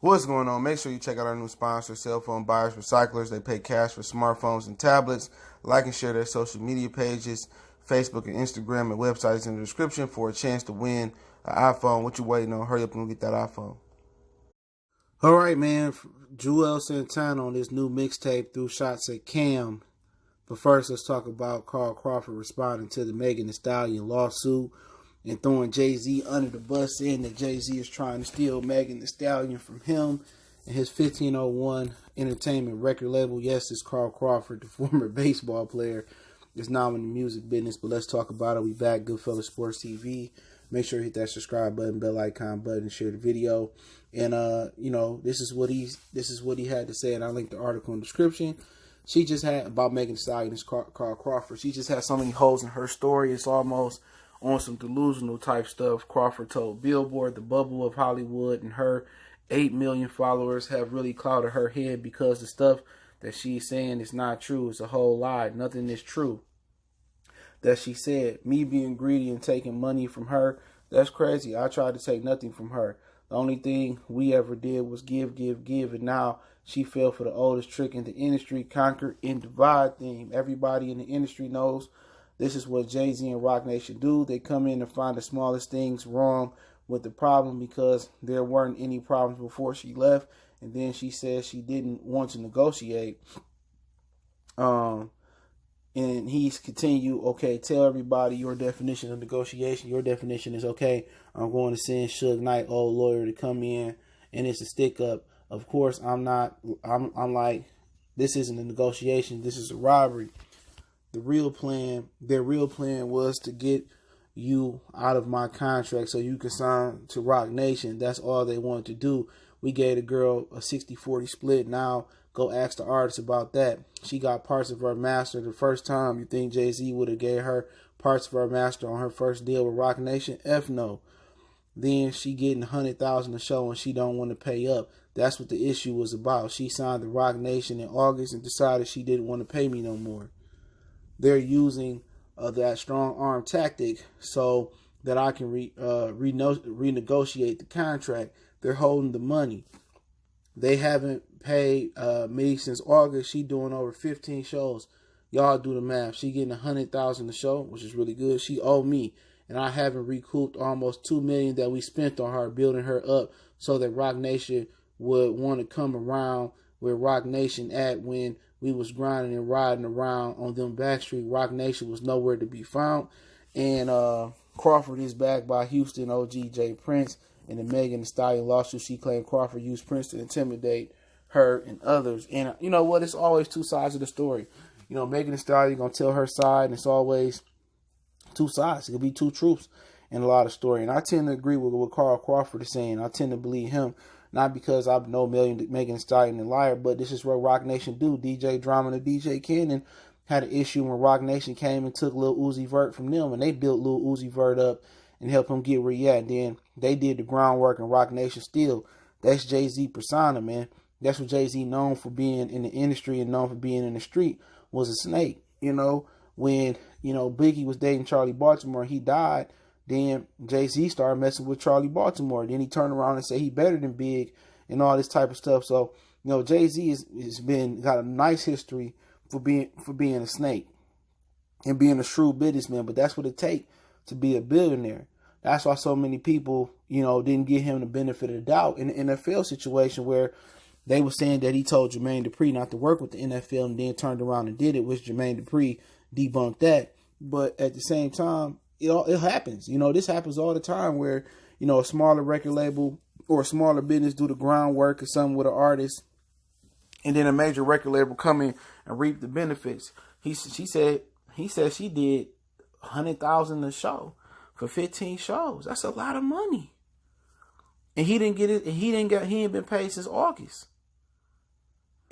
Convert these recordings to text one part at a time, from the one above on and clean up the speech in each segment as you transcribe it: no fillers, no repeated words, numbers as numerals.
What's going on? Make sure you check out our new sponsor, Cell Phone Buyers Recyclers. They pay cash for smartphones and tablets. Like and share their social media pages, Facebook and Instagram, and websites in the description for a chance to win an iPhone. What you waiting on? Hurry up and get that iPhone. All right, man. Juelz Santana on this new mixtape threw shots at Cam. But first, let's talk about Crawford responding to the Megan Thee Stallion lawsuit and throwing Jay-Z under the bus, saying that Jay-Z is trying to steal Megan Thee Stallion from him and his 1501 Entertainment record label. Yes, it's Carl Crawford, the former baseball player, is now in the music business. But let's talk about it. We back, Goodfellas Sports TV. Make sure you hit that subscribe button, bell icon button, and share the video. And this is what he had to say, and I linked the article in the description. She just had about Megan Thee Stallion, Carl Crawford. She just had so many holes in her story. It's almost on some delusional type stuff. Crawford told Billboard the bubble of Hollywood and her 8 million followers have really clouded her head because the stuff that she's saying is not true. It's a whole lie. Nothing is true. That she said, me being greedy and taking money from her, that's crazy. I tried to take nothing from her. The only thing we ever did was give, and now she fell for the oldest trick in the industry, conquer and divide theme. Everybody in the industry knows this is what Jay-Z and Roc Nation do. They come in and find the smallest things wrong with the problem because there weren't any problems before she left. And then she says she didn't want to negotiate. And he's continued, okay, tell everybody your definition of negotiation. Your definition is, okay, I'm going to send Suge Knight, old lawyer, to come in, and it's a stick up. Of course, I'm like, this isn't a negotiation. This is a robbery. Their real plan was to get you out of my contract so you can sign to Roc Nation. That's all they wanted to do. We gave the girl a 60-40 split. Now go ask the artist about that. She got parts of her master the first time. You think Jay-Z would have gave her parts of her master on her first deal with Roc Nation? F no. Then she getting $100,000 a show and she don't want to pay up. That's what the issue was about. She signed the Roc Nation in August and decided she didn't want to pay me no more. They're using that strong arm tactic so that I can renegotiate the contract. They're holding the money. They haven't paid me since August. She doing over 15 shows. Y'all do the math. She getting $100,000 a show, which is really good. She owe me, and I haven't recouped almost $2 million that we spent on her, building her up so that Roc Nation would want to come around where Roc Nation at when we was grinding and riding around on them backstreet. Roc Nation was nowhere to be found. And Crawford is backed by Houston OG J Prince in the Megan Thee Stallion lawsuit. She claimed Crawford used Prince to intimidate her and others. And you know what? It's always two sides of the story. You know, Megan Thee Stallion going to tell her side, and it's always two sides. It could be two truths in a lot of story. And I tend to agree with what Carl Crawford is saying. I tend to believe him. Not because I know Megan Thee Stallion a liar, but this is what Roc Nation do. DJ Drama and DJ Cannon had an issue when Roc Nation came and took Lil Uzi Vert from them, and they built Lil Uzi Vert up and helped him get where he at. Then they did the groundwork, and Roc Nation still. That's Jay-Z persona, man. That's what Jay-Z known for being in the industry and known for being in the street, was a snake. You know, when, Biggie was dating Charlie Baltimore, he died. Then Jay-Z started messing with Charlie Baltimore. Then he turned around and said he better than Big and all this type of stuff. So, Jay-Z has got a nice history for being a snake and being a shrewd businessman. But that's what it takes to be a billionaire. That's why so many people, didn't give him the benefit of the doubt in the NFL situation where they were saying that he told Jermaine Dupri not to work with the NFL and then turned around and did it, which Jermaine Dupri debunked that. But at the same time, it happens. This happens all the time where, a smaller record label or a smaller business do the groundwork or something with an artist, and then a major record label come in and reap the benefits. He said she did $100,000 a show for 15 shows. That's a lot of money. And he didn't get it, and he ain't been paid since August.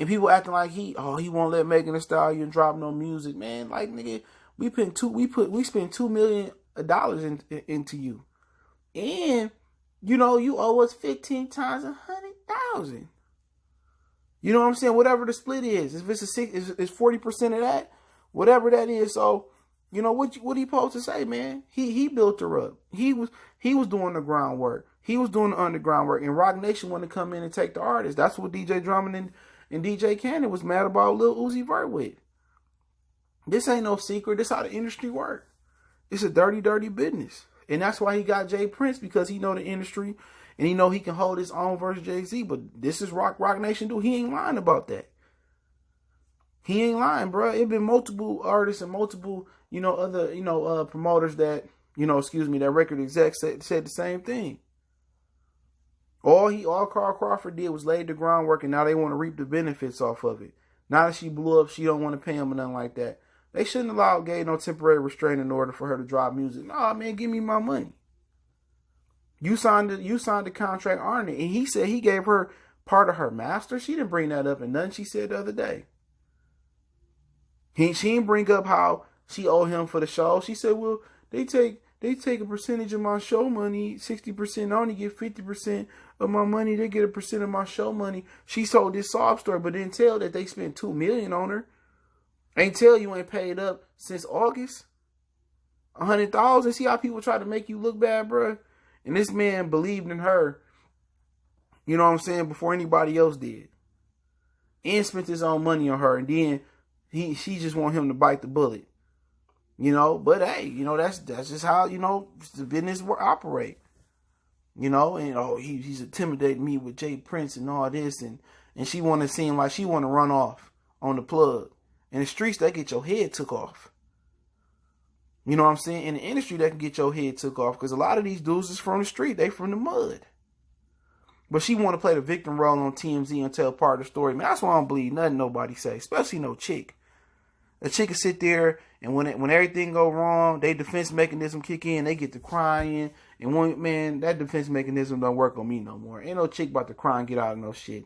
And people acting like he won't let Megan Thee Stallion drop no music, man. Like, nigga, we spent $2 million into you, and you owe us 15 times 100,000. You know what I'm saying? Whatever the split is, if it's it's 40% of that, whatever that is. So, what he supposed to say, man? He built her up. He was doing the groundwork. He was doing the underground work, and Rock Nation wanted to come in and take the artist. That's what DJ Drummond and DJ Cannon was mad about Lil Uzi Vert with. This ain't no secret. This how the industry work. It's a dirty, dirty business. And that's why he got Jay Prince, because he know the industry and he know he can hold his own versus Jay-Z. But this is Rock Nation do. He ain't lying about that. He ain't lying, bro. It been multiple artists and multiple, other, promoters that, that record execs said the same thing. All Carl Crawford did was lay the groundwork, and now they want to reap the benefits off of it. Now that she blew up, she don't want to pay him or nothing like that. They shouldn't allow Gay no temporary restraining order for her to drop music. Nah, man, give me my money. You signed the contract, aren't it? And he said he gave her part of her master. She didn't bring that up in nothing she said the other day. She didn't bring up how she owed him for the show. She said, well, they take a percentage of my show money, 60%. I only get 50% of my money. They get a percent of my show money. She told this sob story, but didn't tell that they spent $2 million on her. Ain't tell you ain't paid up since August. 100,000. See how people try to make you look bad, bro? And this man believed in her, you know what I'm saying, before anybody else did. And spent his own money on her. And then she just want him to bite the bullet. But hey, that's just how, the business operate. And he's intimidating me with Jay Prince and all this. And she want to seem like she want to run off on the plug. In the streets, they get your head took off. You know what I'm saying? In the industry, they can get your head took off, because a lot of these dudes is from the street. They from the mud. But she want to play the victim role on TMZ and tell part of the story. Man, that's why I don't believe nothing nobody say, especially no chick. A chick can sit there, and when everything go wrong, they defense mechanism kick in. They get to crying. And that defense mechanism don't work on me no more. Ain't no chick about to cry and get out of no shit.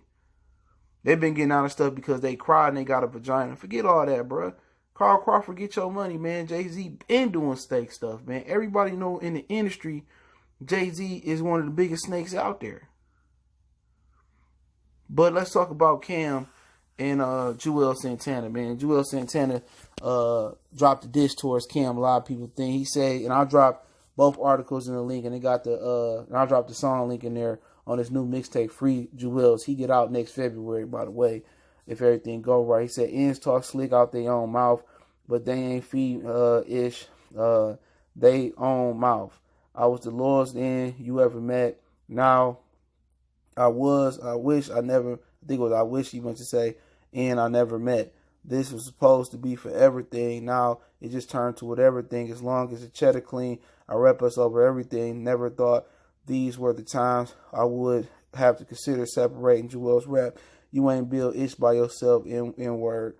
They've been getting out of stuff because they cried and they got a vagina. Forget all that, bro. Carl Crawford, get your money, man. Jay-Z been doing snake stuff, man. Everybody know in the industry, Jay-Z is one of the biggest snakes out there. But let's talk about Cam and Juelz Santana, man. Juelz Santana dropped the diss towards Cam. A lot of people think he said, and I'll drop both articles in the link, and they got and I'll drop the song link in there on his new mixtape, Free Juelz. He get out next February, by the way, if everything go right. He said, ends talk slick out their own mouth, but they ain't feed-ish. They own mouth. I was the lowest end you ever met. Now, I wish he meant to say, and I never met. This was supposed to be for everything. Now, it just turned to whatever thing. As long as the cheddar clean, I rep us over everything. Never thought these were the times I would have to consider separating Juelz rap. You ain't built itch by yourself, in word.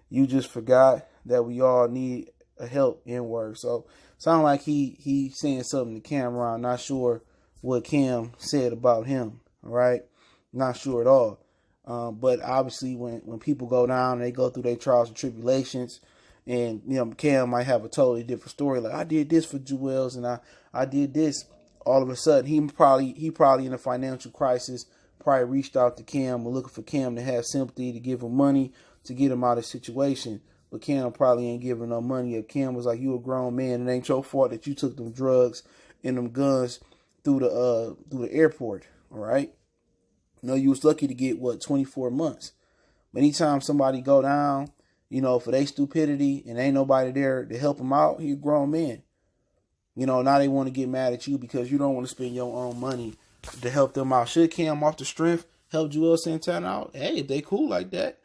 You just forgot that we all need a help, in word. So, sound like he saying something to Camron. Not sure what Cam said about him, all right? Not sure at all. But obviously when people go down, they go through their trials and tribulations, and Cam might have a totally different story. Like, I did this for Juelz, and I did this. All of a sudden, he probably in a financial crisis, probably reached out to Cam or looking for Cam to have sympathy, to give him money to get him out of the situation. But Cam probably ain't giving no money. If Cam was like, you a grown man, it ain't your fault that you took them drugs and them guns through the airport, all right? You was lucky to get 24 months. But anytime somebody go down, for their stupidity and ain't nobody there to help them out, he a grown man. Now they want to get mad at you because you don't want to spend your own money to help them out. Should Cam off the strength help Juelz Santana out? Hey, if they cool like that,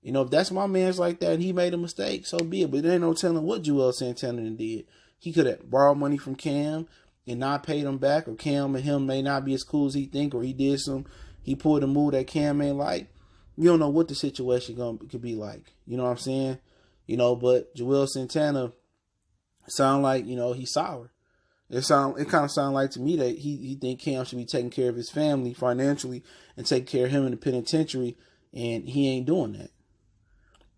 if that's my man's like that and he made a mistake, so be it. But there ain't no telling what Juelz Santana did. He could have borrowed money from Cam and not paid him back, or Cam and him may not be as cool as he think, or he pulled a move that Cam ain't like. You don't know what the situation could be like. You know what I'm saying? But Juelz Santana sound like, he's sour. It kind of sound like to me that he think Cam should be taking care of his family financially and taking care of him in the penitentiary, and he ain't doing that.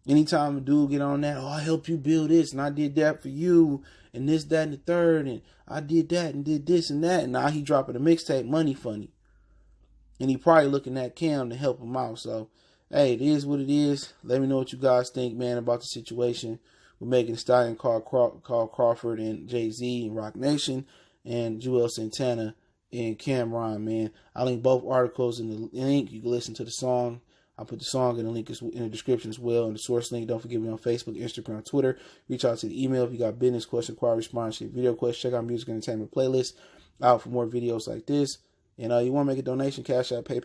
Anytime a dude get on that, I helped you build this, and I did that for you, and this, that, and the third, and I did that and did this and that, and now he dropping a mixtape, Money Funny. And he probably looking at Cam to help him out. So, hey, it is what it is. Let me know what you guys think, man, about the situation with Megan Thee Stallion, Carl Crawford, and Jay-Z, and Rock Nation, and Juelz Santana and Camron, man. I link both articles in the link. You can listen to the song. I'll put the song in the link in the description as well, and the source link. Don't forget me on Facebook, Instagram, Twitter. Reach out to the email if you got business, question, inquiry, sponsorship, video question. Check out music entertainment playlist out for more videos like this. And you want to make a donation, Cash App, PayPal.